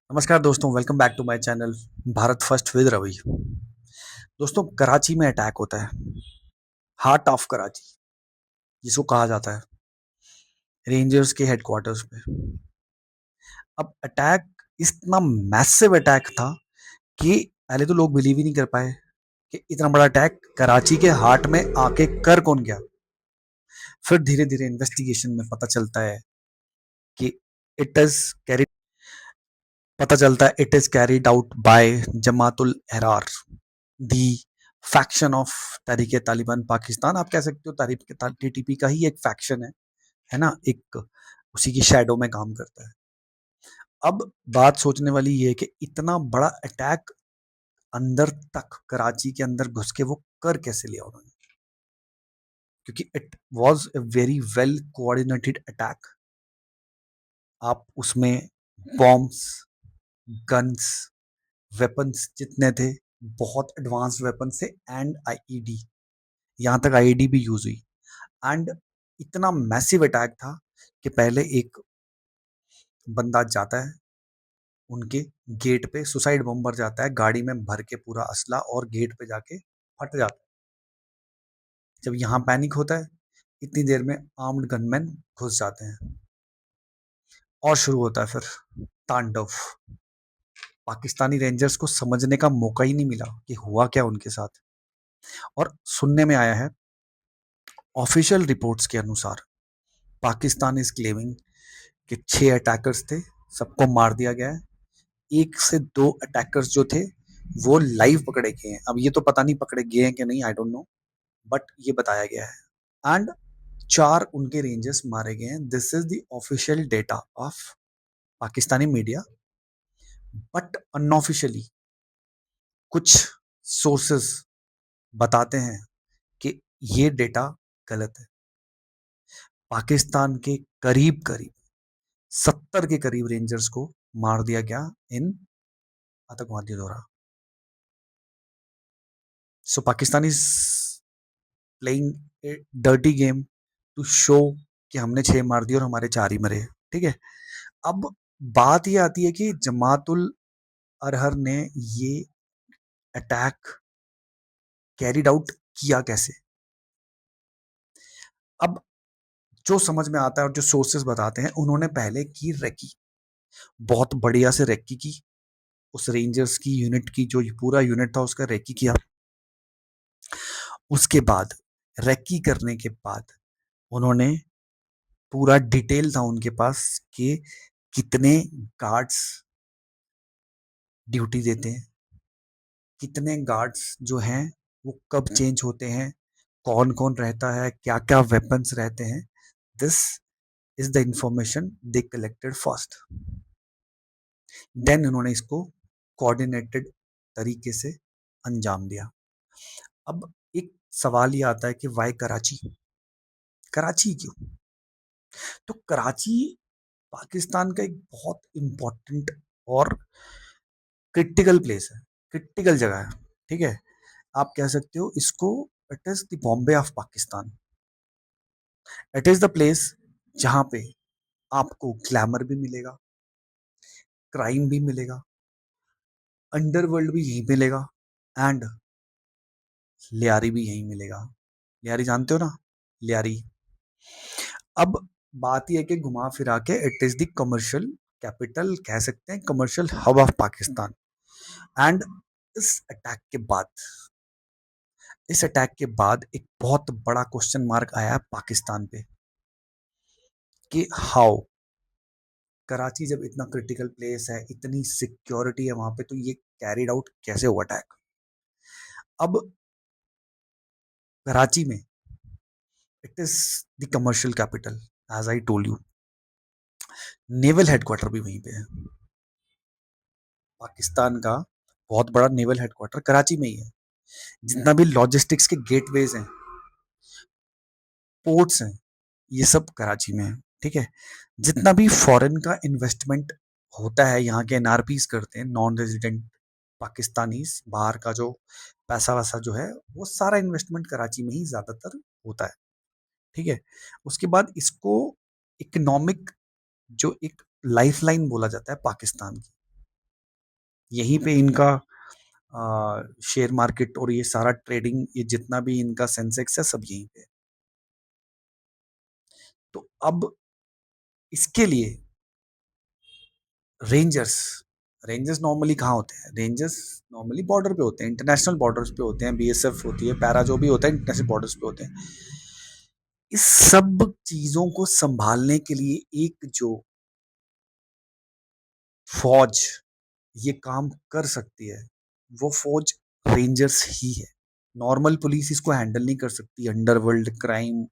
नमस्कार दोस्तों, welcome back to my channel Bharat first with Ravi. दोस्तों, कराची में अटैक होता है, हार्ट ऑफ कराची जिसको कहा जाता है, रेंजर्स के हेडक्वार्टर्स पे। अब अटैक इतना मैसिव अटैक था कि पहले तो लोग बिलीव ही नहीं कर पाए कि इतना बड़ा अटैक कराची के हार्ट में आके कर कौन गया। फिर धीरे धीरे इन्वेस्टिगेशन में कि इट इज कैरी पता चलता है it is carried out by Jamaatul Ahrar, the faction of Tehrik Taliban Pakistan. आप कह सकते हो तहरीक टीटीपी का ही एक फैक्शन है ना, एक उसी की शैडो में काम करता है। अब बात सोचने वाली ये है कि इतना बड़ा अटैक अंदर तक कराची के अंदर घुस के वो कर कैसे लिया उन्होंने, क्योंकि it was a very well coordinated attack. आप उसमें बॉम्ब्स, गन्स, वेपन्स जितने थे, बहुत एडवांस वेपन से, एंड आईईडी, यहाँ तक आईईडी भी यूज हुई। एंड इतना मैसिव अटैक था कि पहले एक बंदा जाता है उनके गेट पे, सुसाइड बॉम्बर जाता है गाड़ी में भर के पूरा असला, और गेट पे जाके फट जाता है। जब यहाँ पैनिक होता है, इतनी देर में आर्म्ड गनमैन घुस जाते हैं और शुरू होता है फिर तांडव। पाकिस्तानी रेंजर्स को समझने का मौका ही नहीं मिला कि हुआ क्या उनके साथ। और सुनने में आया है, ऑफिशियल रिपोर्ट्स के अनुसार, पाकिस्तान इज क्लेमिंग कि 6 अटैकर्स थे, सबको मार दिया गया है। 1 से 2 अटैकर्स जो थे वो लाइव पकड़े गए हैं। अब ये तो पता नहीं पकड़े गए हैं कि नहीं, आई डोंट नो, बट ये बताया गया है। एंड 4 उनके रेंजर्स मारे गए हैं। This is the official data of Pakistani media, but unofficially कुछ सोर्सेस बताते हैं कि ये डेटा गलत है। पाकिस्तान के करीब करीब 70 के करीब रेंजर्स को मार दिया गया इन आतंकवादियों द्वारा। So Pakistan is playing a dirty game to show कि हमने 6 मार दिए और हमारे 4 ही मरे। ठीक है। अब बात ये आती है कि जमातुल अरहर ने ये अटैक कैरिड आउट किया कैसे। अब जो समझ में आता है और जो सोर्सेस बताते हैं, उन्होंने पहले की रेकी, बहुत बढ़िया से रेकी की, उस रेंजर्स की यूनिट की, जो पूरा यूनिट था उसका रेकी किया। उसके बाद रेकी करने के बाद उन्होंने पूरा डिटेल था उनके पास कि कितने गार्ड्स ड्यूटी देते हैं, कितने गार्ड्स जो हैं वो कब चेंज होते हैं, कौन कौन रहता है, क्या क्या वेपन्स रहते हैं। This is the information they collected first. Then उन्होंने इसको कोऑर्डिनेटेड तरीके से अंजाम दिया। अब एक सवाल ये आता है कि वाई कराची, कराची क्यों? तो कराची पाकिस्तान का एक बहुत इंपॉर्टेंट और क्रिटिकल प्लेस है, क्रिटिकल जगह है। ठीक है। आप कह सकते हो इसको, it is the Bombay of Pakistan. It is the place जहां पे आपको ग्लैमर भी मिलेगा, क्राइम भी मिलेगा, अंडरवर्ल्ड भी यहीं मिलेगा, एंड लियारी भी यहीं मिलेगा। लियारी जानते हो ना, लियारी। अब बात यह है कि घुमा फिरा के it is the commercial capital, कह सकते हैं commercial hub of Pakistan. And इस अटैक के बाद इस अटैक के बाद एक बहुत बड़ा क्वेश्चन मार्क आया पाकिस्तान पे कि हाउ, कराची जब इतना क्रिटिकल प्लेस है, इतनी सिक्योरिटी है वहां पे, तो ये कैरिड आउट कैसे हुआ अटैक। अब कराची में it is the commercial capital, as I told you. Naval headquarter भी वहीं पे है। पाकिस्तान का बहुत बड़ा नेवल हेडक्वार्टर कराची में ही है। जितना भी लॉजिस्टिक्स के गेटवेज हैं, पोर्ट्स हैं, ये सब कराची में है। ठीक है। जितना भी फॉरेन का इन्वेस्टमेंट होता है, यहाँ के एनआरपीस करते हैं, नॉन रेजिडेंट पाकिस्तानीज, बाहर का जो पैसा वैसा जो है, वो सारा इन्वेस्टमेंट कराची में ही ज्यादातर होता है। ठीक है। उसके बाद इसको इकोनॉमिक जो एक लाइफलाइन बोला जाता है पाकिस्तान की, यहीं पे इनका शेयर मार्केट और ये सारा ट्रेडिंग, ये जितना भी इनका सेंसेक्स है, सब यहीं पे। तो अब इसके लिए रेंजर्स रेंजर्स नॉर्मली कहाँ होते हैं? रेंजर्स नॉर्मली बॉर्डर पे होते हैं, इंटरनेशनल बॉर्डर्स पे होते हैं, बीएसएफ होती है, पैरा जो भी होता है इंटरनेशनल बॉर्डर्स पे होते हैं। इस सब चीजों को संभालने के लिए एक जो फौज ये काम कर सकती है, वो फौज रेंजर्स ही है। नॉर्मल पुलिस इसको हैंडल नहीं कर सकती। अंडरवर्ल्ड क्राइम,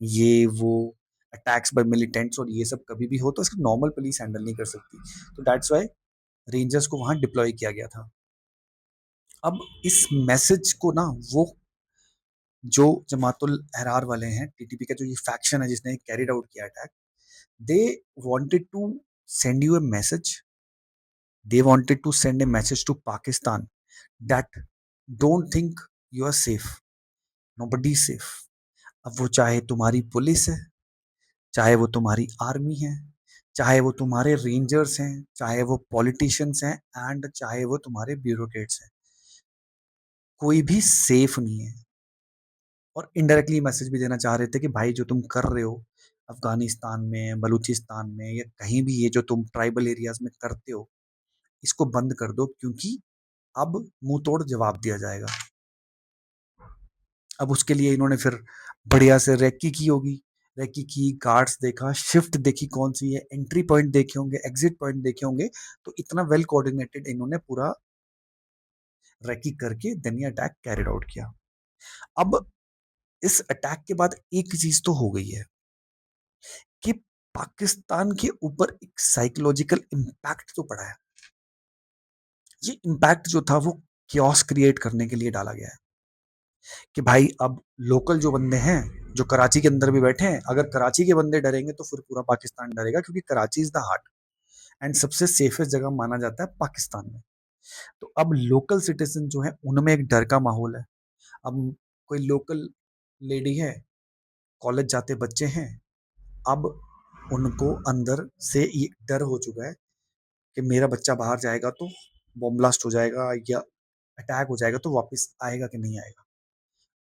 ये वो अटैक्स बाय मिलिटेंट्स और ये सब कभी भी हो तो इसको नॉर्मल पुलिस हैंडल नहीं कर सकती। तो दैट्स वाई रेंजर्स को वहां डिप्लॉय किया गया था। अब इस मैसेज को ना, वो जो जमातुल अहरार वाले हैं, टीटीपी का जो ये फैक्शन है जिसने कैरिड आउट किया attack, they wanted to send you a message, they wanted to send a message to Pakistan that don't think you are safe, nobody is safe। अब वो चाहे तुम्हारी पुलिस है, चाहे वो तुम्हारी आर्मी है, चाहे वो तुम्हारे रेंजर्स हैं, चाहे वो पॉलिटिशियंस हैं, एंड चाहे वो तुम्हारे ब्यूरोक्रेट्स हैं, कोई भी सेफ नहीं है। और इनडायरेक्टली मैसेज भी देना चाह रहे थे कि भाई जो तुम कर रहे हो अफगानिस्तान में, बलूचिस्तान में, या कहीं भी ये जो तुम ट्राइबल एरियाज में करते हो, इसको बंद कर दो, क्योंकि अब मुंह तोड़ जवाब दिया जाएगा। अब उसके लिए इन्होंने फिर बढ़िया से रेकी की होगी, रेकी की, गार्ड्स देखा, शिफ्ट देखी कौन सी है, एंट्री पॉइंट देखे होंगे, एग्जिट पॉइंट देखे होंगे। तो इतना वेल कोऑर्डिनेटेड इन्होंने पूरा रेकी करके देन ये अटैक कैरिड आउट किया। अब इस अटैक के बाद एक चीज तो हो गई है कि पाकिस्तान के ऊपर एक साइकोलॉजिकल इम्पैक्ट तो पड़ा है। ये इम्पैक्ट जो था वो क्योस क्रिएट करने के लिए डाला गया है कि भाई अब लोकल जो बंदे हैं, जो कराची के अंदर भी बैठे हैं, अगर कराची के बंदे डरेंगे तो फिर पूरा पाकिस्तान डरेगा, क्योंकि Karachi is the heart and सबसे सेफेस्ट जगह माना जाता है पाकिस्तान में। तो अब लोकल सिटीजन जो है उनमें एक डर का माहौल है। अब कोई लोकल लेडी है, कॉलेज जाते बच्चे हैं, अब उनको अंदर से ये डर हो चुका है कि मेरा बच्चा बाहर जाएगा तो बॉम्ब ब्लास्ट हो जाएगा या अटैक हो जाएगा, तो वापस आएगा कि नहीं आएगा।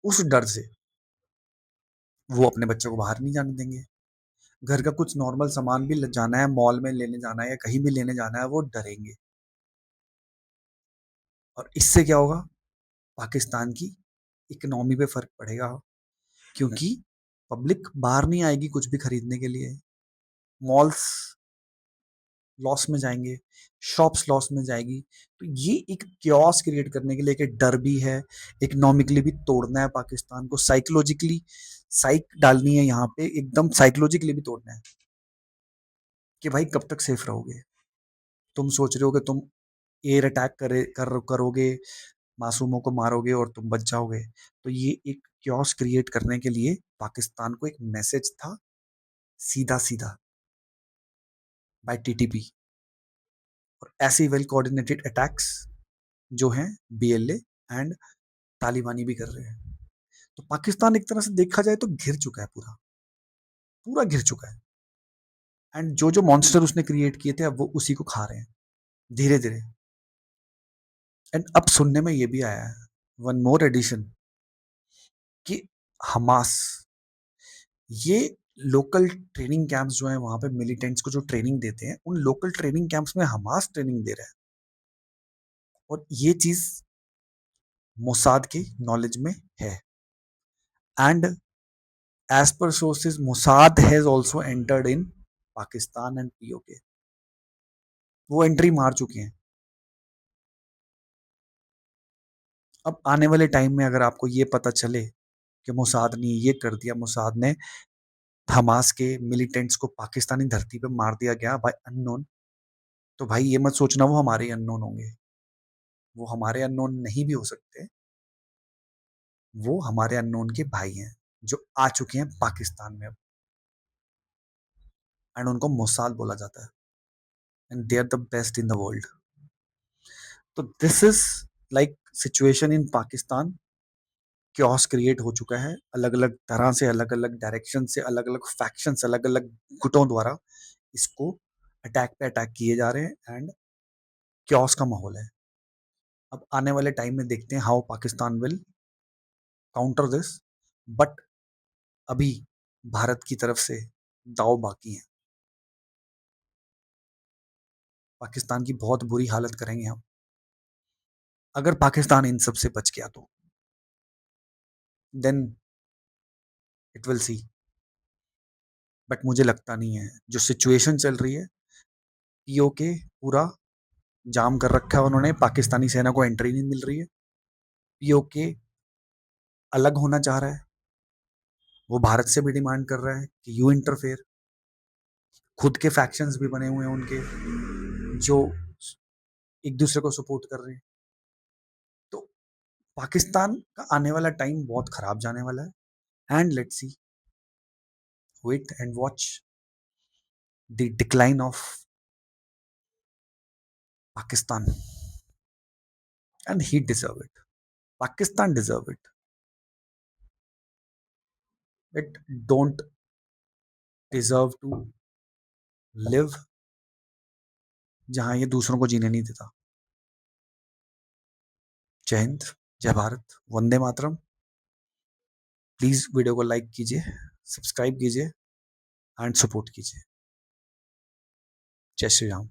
उस डर से वो अपने बच्चों को बाहर नहीं जाने देंगे। घर का कुछ नॉर्मल सामान भी जाना है, मॉल में लेने जाना है या कहीं भी लेने जाना है, वो डरेंगे। और इससे क्या होगा? पाकिस्तान की इकोनॉमी पे फर्क पड़ेगा, क्योंकि पब्लिक बाहर नहीं आएगी कुछ भी खरीदने के लिए, मॉल्स लॉस में जाएंगे, शॉप्स लॉस में जाएगी। तो ये एक क्योस क्रिएट करने के लिए एक डर भी है, इकोनॉमिकली भी तोड़ना है पाकिस्तान को, साइकोलॉजिकली साइक डालनी है यहाँ पे, एकदम साइकोलॉजिकली भी तोड़ना है कि भाई कब तक सेफ रहोगे। तुम सोच रहे हो कि तुम एयर अटैक करोगे, मासूमों को मारोगे और तुम बच जाओगे। तो ये एक क्योस क्रिएट करने के लिए पाकिस्तान को एक मैसेज था, सीधा सीधा, बाय टीटीपी। और ऐसे वेल कोऑर्डिनेटेड अटैक्स जो हैं बीएलए एंड तालिबानी भी कर रहे हैं। तो पाकिस्तान एक तरह से देखा जाए तो घिर चुका है, पूरा पूरा घिर चुका है। एंड जो जो मॉन्स्टर उसने क्रिएट किए थे, अब वो उसी को खा रहे हैं धीरे धीरे। एंड अब सुनने में ये भी आया है, वन मोर एडिशन, कि हमास, ये लोकल ट्रेनिंग कैंप्स जो हैं वहां पे मिलिटेंट्स को जो ट्रेनिंग देते हैं, उन लोकल ट्रेनिंग कैंप्स में हमास ट्रेनिंग दे रहा है। और ये चीज मोसाद की नॉलेज में है। And as per sources, Mossad has also entered in Pakistan and POK, वो एंट्री मार चुके हैं। अब आने वाले टाइम में अगर आपको ये पता चले कि मोसाद ने ये कर दिया, मोसाद ने हमास के मिलिटेंट्स को पाकिस्तानी धरती पे मार दिया गया बाय अननोन, तो भाई ये मत सोचना वो हमारे अननोन होंगे। वो हमारे अननोन नहीं भी हो सकते, वो हमारे अननोन के भाई हैं जो आ चुके हैं पाकिस्तान में अब। एंड उनको मोसाद बोला जाता है, and they are the best in the world. तो this is like situation in Pakistan. Chaos create हो चुका है, अलग अलग तरह से, अलग अलग डायरेक्शन से, अलग अलग फैक्शन, अलग अलग गुटों द्वारा इसको अटैक पे अटैक किए जा रहे हैं। एंड क्योस का माहौल है। अब आने वाले टाइम में देखते हैं how Pakistan will counter this, but अभी भारत की तरफ से दाव बाकी है। पाकिस्तान की बहुत बुरी हालत करेंगे हम, अगर पाकिस्तान इन सब से बच गया तो then it will see. But मुझे लगता नहीं है, जो सिचुएशन चल रही है, पीओके पूरा जाम कर रखा है उन्होंने, पाकिस्तानी सेना को एंट्री नहीं मिल रही है। पीओके अलग होना चाह रहा है, वो भारत से भी डिमांड कर रहा है कि यू इंटरफेयर। खुद के फैक्शंस भी बने हुए हैं उनके, जो एक दूसरे को सपोर्ट कर रहे हैं। तो पाकिस्तान का आने वाला टाइम बहुत खराब जाने वाला है, and let's see, wait and watch the decline of Pakistan, and he deserve it. Pakistan deserve it. It don't deserve to live जहां ये दूसरों को जीने नहीं देता। जय हिंद, जय भारत, वंदे मातरम। प्लीज वीडियो को लाइक कीजिए, सब्सक्राइब कीजिए एंड सपोर्ट कीजिए। जय श्री राम।